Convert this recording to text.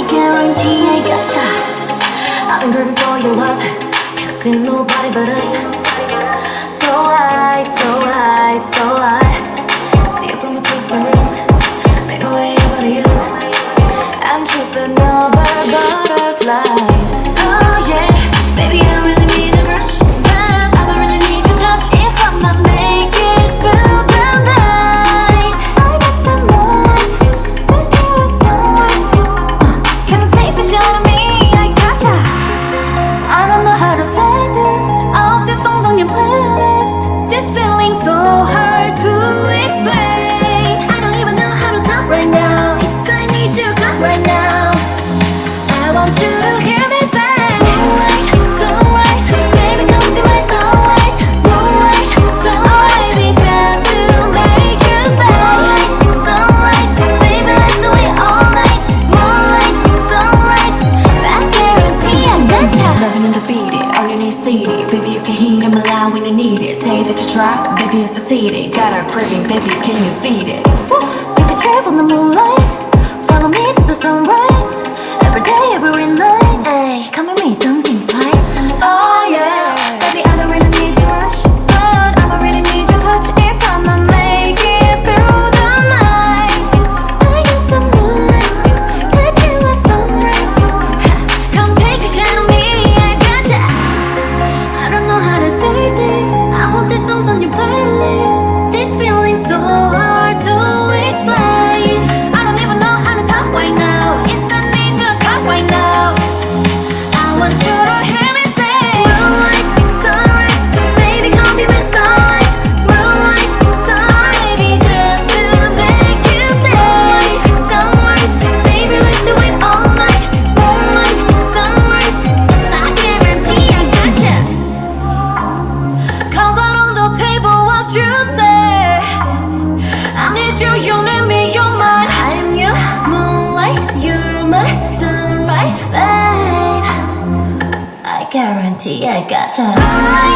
guarantee I gotcha. I've been craving for your love, cause ain't nobody but us. So high, so high, so high. See it from across the room, make my way over to you. I'm tripping over butterflies. Oh yeah, baby I don't really mean to rush, but I'ma really need your touch if I'ma make it through the night. I got the mood to do a sunrise. Can you take a shot of me? I gotcha. I don't know how to say this. All of these songs on your playlist. This feeling's so hard to explain. I don't even know how to talk right now. It's I need you got right now. I want you to hear me say moonlight, sunrise, baby come be my starlight. Moonlight, sunrise, baby just to make you stay. Sunrise, baby let's do it all night. Moonlight, sunrise, I guarantee I gotcha. Loving and defeated, all you need is needed. Baby you can heat it, I'm alive when you need it. Say that you try, baby you succeeded. Got a craving, baby can you feed it? Take a trip on the moonlight, follow me to the sunrise. Every day, every night. Ay, come with me, don't think twice. Oh yeah, baby I don't really need to rush, but I'ma really need your touch if I'ma make it through the night. I got the moonlight, taking my sunrise. Come take a shot on me, I gotcha. I don't know how to say this. I hope this song's on your playlist. This feeling's so hard to explain. I don't even know how to talk right now. It's the need your talk right now. I want you to hear me say moonlight, sunrise, baby come be my starlight. Moonlight, sunrise, baby just to make you stay. Sunrise, baby let's do it all night. Moonlight, sunrise, I guarantee I gotcha. Cause out on the table what you say, I need you, you need me, you're mine. I'm your moonlight, you're my sunrise, babe. I guarantee I gotcha.